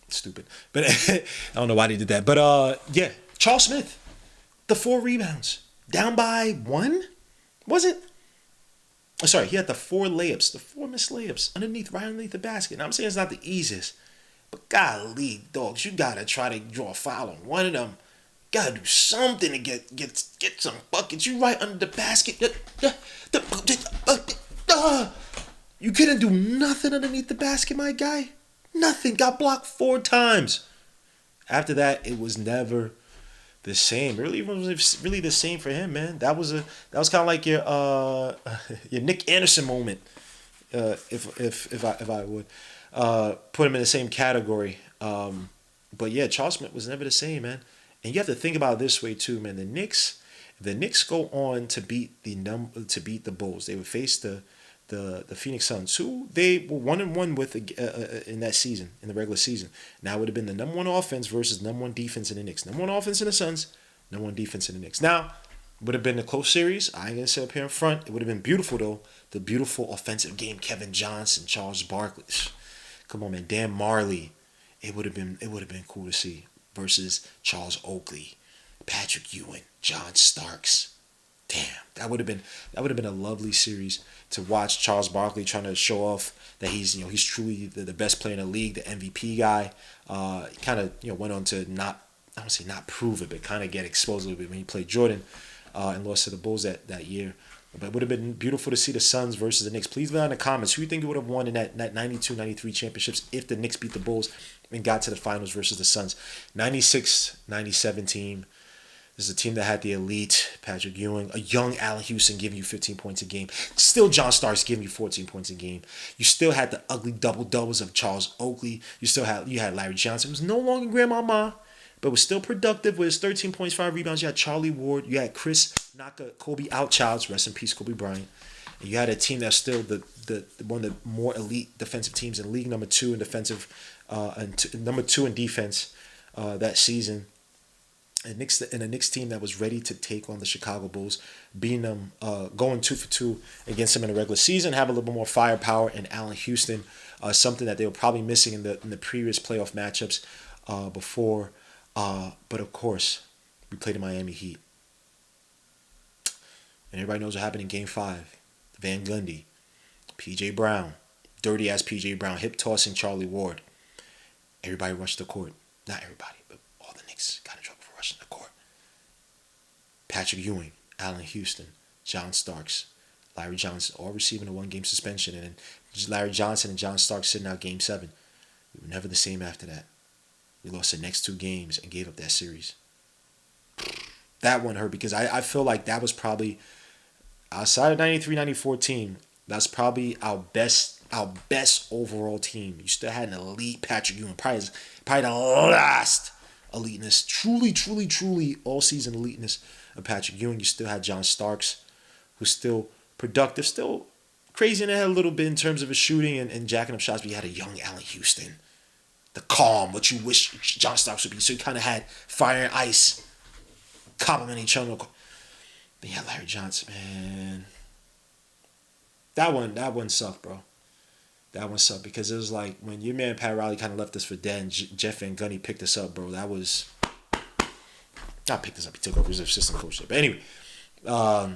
Stupid. But I don't know why they did that. But Charles Smith, the 4 rebounds. Down by 1? Was it? Sorry, he had the 4 layups, the 4 missed layups right underneath the basket. Now, I'm saying it's not the easiest, but golly, dogs, you gotta try to draw a foul on one of them. Gotta do something to get some buckets. You right under the basket. You couldn't do nothing underneath the basket, my guy. Nothing. Got blocked 4 times. After that, it was never the same. It really wasn't really the same for him, man. That was kind of like your Nick Anderson moment, if I would put him in the same category. But yeah, Charles Smith was never the same, man. And you have to think about it this way too, man. The Knicks go on to beat the Bulls. They would face the Phoenix Suns, who they were 1-1 with in that season, in the regular season. Now it would have been the number 1 offense versus number 1 defense in the Knicks. Number 1 offense in the Suns, number 1 defense in the Knicks. Now, it would have been a close series. I ain't gonna sit up here in front. It would have been beautiful though. The beautiful offensive game, Kevin Johnson, Charles Barkley. Come on, man, Dan Marley. It would have been cool to see versus Charles Oakley, Patrick Ewing, John Starks. Damn, that would have been a lovely series to watch. Charles Barkley trying to show off that he's truly the best player in the league, the MVP guy. Kind of went on to not prove it, but kind of get exposed a little bit when he played Jordan and lost to the Bulls that year. But it would have been beautiful to see the Suns versus the Knicks. Please leave in the comments who you think would have won in that 92-93 championships if the Knicks beat the Bulls and got to the finals versus the Suns. 96-97 team. This is a team that had the elite Patrick Ewing, a young Allen Houston giving you 15 points a game. Still John Starks giving you 14 points a game. You still had the ugly double-doubles of Charles Oakley. You had Larry Johnson, who was no longer Grandmama, but was still productive with his 13 points, 5 rebounds. You had Charlie Ward. You had Chris Naka, Kobe Outchilds, rest in peace, Kobe Bryant. And you had a team that's still the one of the more elite defensive teams in league, number 2 in defensive, number 2 in defense that season. And a Knicks team that was ready to take on the Chicago Bulls, beating them, going 2 for 2 against them in the regular season, have a little bit more firepower in Allen Houston, something that they were probably missing in the previous playoff matchups before. But of course, We played the Miami Heat. And everybody knows what happened in Game 5. Van Gundy, P.J. Brown, dirty ass P.J. Brown, hip tossing Charlie Ward. Everybody rushed the court. Not everybody, but all the Knicks got in trouble for rushing the court. Patrick Ewing, Allen Houston, John Starks, Larry Johnson, all receiving a 1-game suspension. And then Larry Johnson and John Starks sitting out Game 7. We were never the same after that. We lost the next 2 games and gave up that series. That one hurt because I feel like that was probably, outside of 93-94 team, that's probably our best overall team. You still had an elite Patrick Ewing, probably the last eliteness, truly all season eliteness of Patrick Ewing. You still had John Starks, who's still productive, still crazy in the head a little bit in terms of his shooting and jacking up shots, but you had a young Allen Houston, the calm, what you wish John Starks would be. So you kind of had fire and ice compliment each other. But yeah, Larry Johnson, man. That one sucked, bro. That one sucked because it was like when your man Pat Riley kind of left us for dead and Jeff Van Gundy picked us up, bro. That was... Not picked us up, he took over as assistant coach. But anyway, yeah,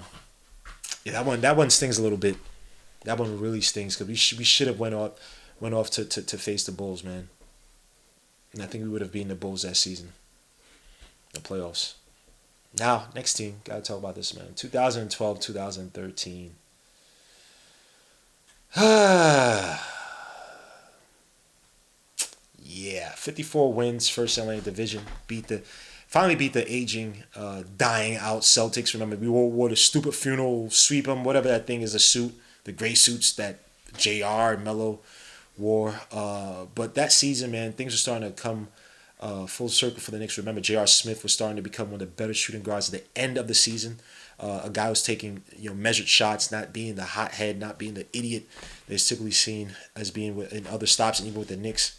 that one stings a little bit. That one really stings because we should have went off to face the Bulls, man. And I think we would have beaten the Bulls that season. The playoffs. Now, next team. Got to talk about this, man. 2012, 2013. Yeah, 54 wins, first LA division. Finally beat the aging, dying out Celtics. Remember, we wore the stupid funeral sweep them, whatever that thing is, a suit, the gray suits that JR and Melo wore. But that season, man, things were starting to come full circle for the Knicks. Remember, J.R. Smith was starting to become one of the better shooting guards at the end of the season. A guy was taking measured shots, not being the hothead, not being the idiot that's typically seen as being in other stops, and even with the Knicks.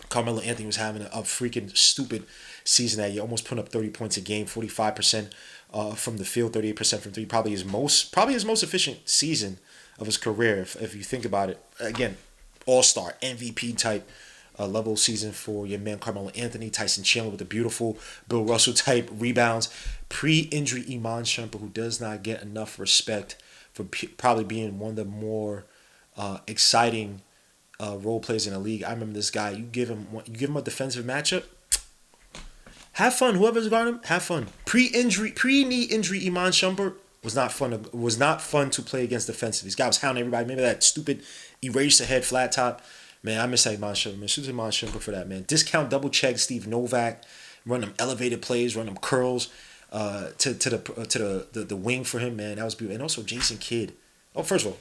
Carmelo Anthony was having a freaking stupid season that year, almost putting up 30 points a game, 45% from the field, 38% from three. Probably his most efficient season of his career, if you think about it. Again, all-star, MVP type level season for your man Carmelo Anthony. Tyson Chandler with the beautiful Bill Russell type rebounds. Pre-injury Iman Shumpert, who does not get enough respect for probably being one of the more exciting role players in the league. I remember this guy. You give him a defensive matchup. Have fun. Whoever's guarding him, have fun. Pre-knee injury Iman Shumpert was not fun to play against defensive. This guy was hounding everybody. Maybe that stupid eraser head flat top. Man, I miss that Iman Shumpert, man. Shoot Iman Shumpert for that, man. Discount double check Steve Novak. Run them elevated plays, run them curls to the wing for him, man. That was beautiful. And also Jason Kidd. Oh, first of all,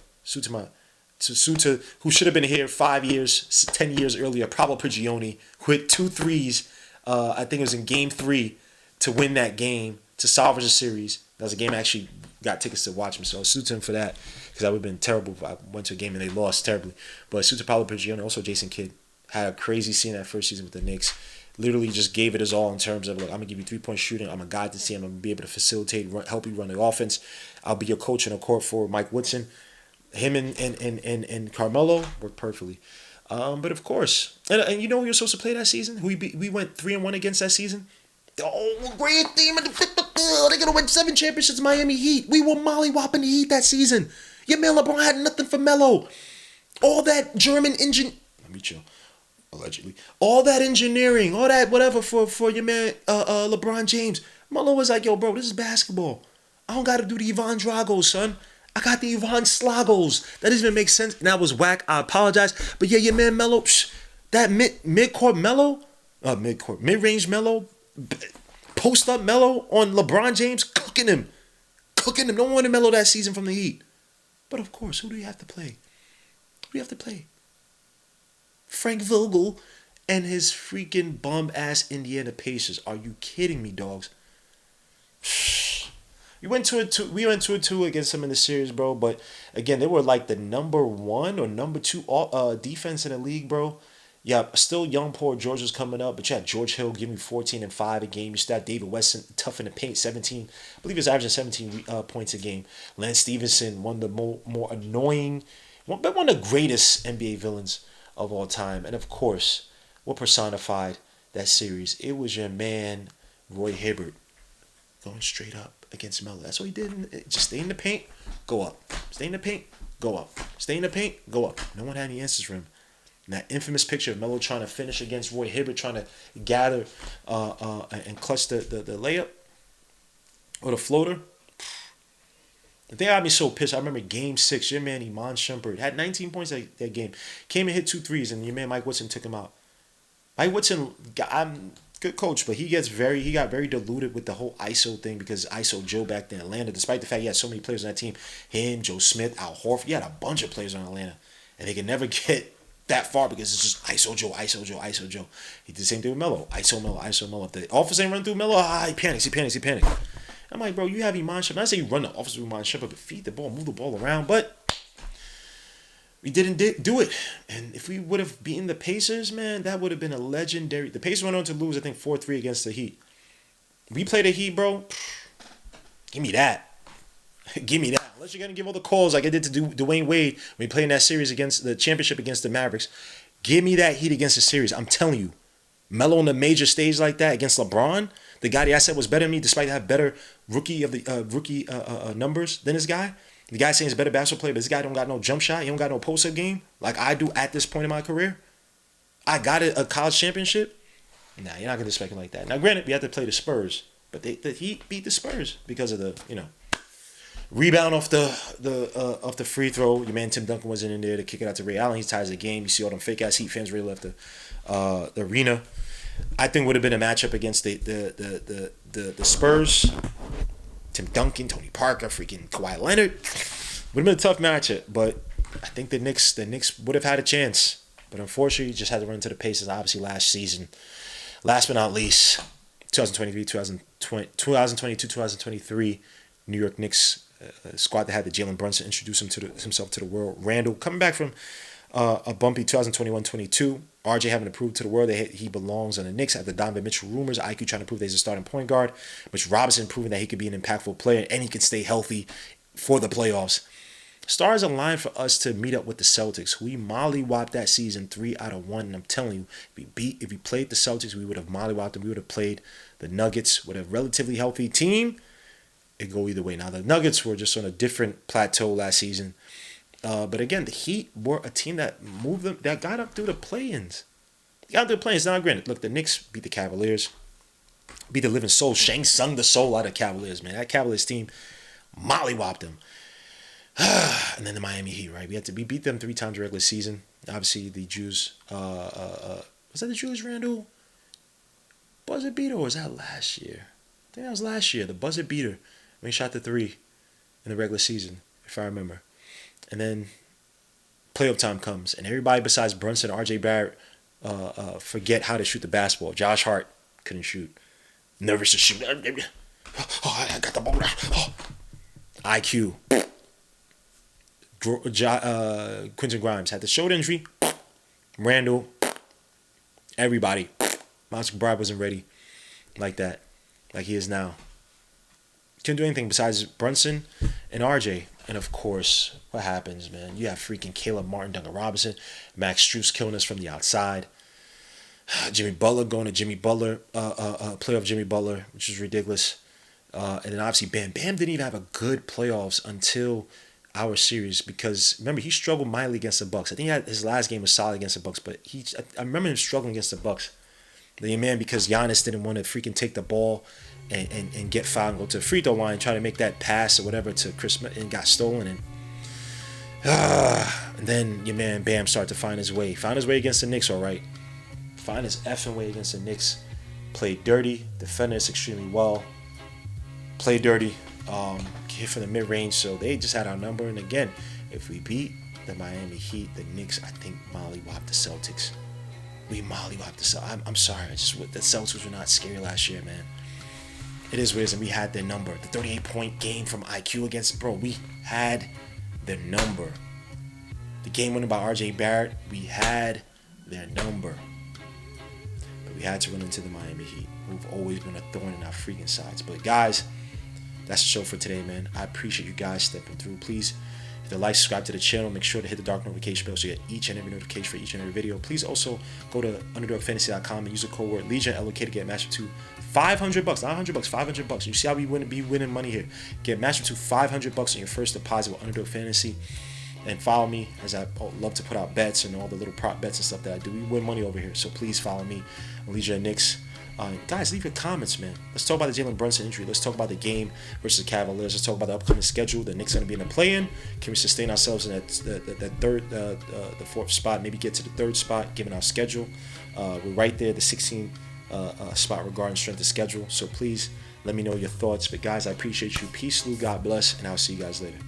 Suta, who should have been here 5 years, 10 years earlier, Pablo Prigioni, who hit 2 threes, I think it was in Game 3, to win that game, to salvage the series. That was a game I actually got tickets to watch him, so Suta him for that, because that would have been terrible if I went to a game and they lost terribly. But Suta, Pablo Prigioni, also Jason Kidd, had a crazy scene that first season with the Knicks. Literally just gave it his all in terms of, look, I'm going to give you 3-point shooting. I'm a guy to see him. I'm going to be able to facilitate, help you run the offense. I'll be your coach on the court for Mike Woodson. Him and Carmelo worked perfectly. But of course, and you know who you're supposed to play that season? We went 3-1 against that season. Oh, great team! They're gonna win 7 championships. Miami Heat. We were mollywhopping the Heat that season. Your man LeBron had nothing for Melo. All that German engine. Let me chill. Allegedly, all that engineering, all that whatever for your man LeBron James. Melo was like, yo, bro, this is basketball. I don't gotta do the Ivan Dragos, son. I got the Ivan Slagos. That doesn't even make sense. And that was whack. I apologize. But yeah, your man Melo, that mid-court Melo, mid-range Melo, post-up Melo on LeBron James, cooking him. No one wanted Melo that season from the Heat. But of course, who do you have to play? Frank Vogel and his freaking bum-ass Indiana Pacers. Are you kidding me, dogs? We went 2-2 against them in the series, bro. But again, they were like the number 1 or number 2 defense in the league, bro. Yeah, still young Paul George was coming up, but you had George Hill giving 14 and 5 a game. You still had David Weston tough in the paint, 17. I believe he was averaging 17 points a game. Lance Stevenson, one of the more annoying, one of the greatest NBA villains of all time. And of course, what personified that series? It was your man Roy Hibbert. going straight up against Melo. That's what he did. Just stay in the paint, go up. Stay in the paint, go up. Stay in the paint, go up. No one had any answers for him. And that infamous picture of Melo trying to finish against Roy Hibbert, trying to gather and clutch the layup or the floater. The thing got me so pissed, I remember Game 6, your man Iman Shumpert had 19 points that game. Came and hit 2 threes, and your man Mike Woodson took him out. Mike Woodson, I'm good coach, but he got very diluted with the whole ISO thing because ISO Joe back in Atlanta, despite the fact he had so many players on that team. Him, Joe Smith, Al Horford, he had a bunch of players on Atlanta. And they could never get that far because it's just ISO Joe, ISO Joe, ISO Joe. He did the same thing with Melo. ISO Melo, ISO Melo. If the offense ain't run through Melo, he panics. I'm like, bro, you have Iman Shumpert. Not say you run the offense with Iman Shumpert, but feed the ball, move the ball around. But we didn't do it. And if we would have beaten the Pacers, man, that would have been a legendary. The Pacers went on to lose, I think, 4-3 against the Heat. We play the Heat, bro. Give me that. Give me that. Unless you're going to give all the calls like I did to Dwayne Wade when we played in that series against the championship against the Mavericks. Give me that Heat against the series. I'm telling you. Melo on the major stage like that against LeBron, the guy that I said was better than me, despite having better rookie numbers than this guy. The guy saying he's a better basketball player, but this guy don't got no jump shot. He don't got no post-up game like I do at this point in my career. I got a college championship. Nah, you're not gonna expect him like that. Now, granted, we had to play the Spurs, but the Heat beat the Spurs because of the rebound off the free throw. Your man Tim Duncan wasn't in there to kick it out to Ray Allen. He ties the game. You see all them fake ass Heat fans really left the arena. I think would have been a matchup against the Spurs. Tim Duncan, Tony Parker, freaking Kawhi Leonard. Would have been a tough matchup, but I think the Knicks would have had a chance. But unfortunately, just had to run into the Pacers obviously last season. Last but not least, 2022, 2023, New York Knicks squad that had the Jalen Brunson introduce himself to the world. Randall coming back from a bumpy 2021-22. RJ having to prove to the world that he belongs on the Knicks after Donovan Mitchell rumors. IQ trying to prove that he's a starting point guard. Mitch Robinson proving that he could be an impactful player and he can stay healthy for the playoffs. Stars aligned for us to meet up with the Celtics. We mollywopped that season 3 out of 1. And I'm telling you, if we played the Celtics, we would have mollywopped them. We would have played the Nuggets with a relatively healthy team. It'd go either way. Now, the Nuggets were just on a different plateau last season. But again, the Heat were a team that moved them, that got up through the play-ins. Now, granted, look, the Knicks beat the Cavaliers, beat the living soul, Shang Tsung the soul out of Cavaliers, man. That Cavaliers team mollywopped them. And then the Miami Heat, right? We beat them 3 times regular season. Obviously, the Jews, was that the Julius Randle buzzer beater, or was that last year? I think that was last year, the buzzer beater when he shot the 3 in the regular season, if I remember. And then playoff time comes, and everybody besides Brunson and R.J. Barrett forget how to shoot the basketball. Josh Hart couldn't shoot. Nervous to shoot. Oh, I got the ball. Oh. IQ. Quentin Grimes had the shoulder injury. Randall. Everybody. Miles McBride wasn't ready like that, like he is now. Couldn't do anything besides Brunson and RJ. And of course, what happens, man? You have freaking Caleb Martin, Duncan Robinson, Max Strus killing us from the outside. Jimmy Butler going to Jimmy Butler, playoff Jimmy Butler, which is ridiculous. And then obviously Bam. Bam didn't even have a good playoffs until our series because remember he struggled mightily against the Bucks. I think his last game was solid against the Bucks, but I remember him struggling against the Bucks. The man because Giannis didn't want to freaking take the ball and get fouled and go to the free throw line, try to make that pass or whatever to Chris and got stolen and then your man Bam started to find his way against the Knicks, all right. Find his effing way against the Knicks. Played dirty, defended us extremely well. Played dirty, hit from the mid-range, so they just had our number. And again, if we beat the Miami Heat, the Knicks, I think mollywopped the Celtics. We mollywopped the Celtics. I'm sorry, the Celtics were not scary last year, man. It is what it is, and we had their number. The 38-point game from IQ against, bro, we had their number. The game winner by R.J. Barrett, we had their number. But we had to run into the Miami Heat, who've always been a thorn in our freaking sides. But guys, that's the show for today, man. I appreciate you guys stepping through. Please to like, subscribe to the channel. Make sure to hit the dark notification bell so you get each and every notification for each and every video. Please also go to underdogfantasy.com and use the code word Legion LOK to get matched up to $500, not $100, $500. You see how we be winning money here. Get matched up to $500 on your first deposit with Underdog Fantasy. And follow me, as I love to put out bets and all the little prop bets and stuff that I do. We win money over here, so please follow me. Legion and Knicks. Guys, leave your comments, man. Let's talk about the Jalen Brunson injury. Let's talk about the game versus the Cavaliers. Let's talk about the upcoming schedule. The Knicks are going to be in the play-in. Can we sustain ourselves in the fourth spot? Maybe get to the third spot, given our schedule. We're right there, the 16th spot regarding strength of schedule. So please let me know your thoughts. But guys, I appreciate you. Peace, Lou. God bless, and I'll see you guys later.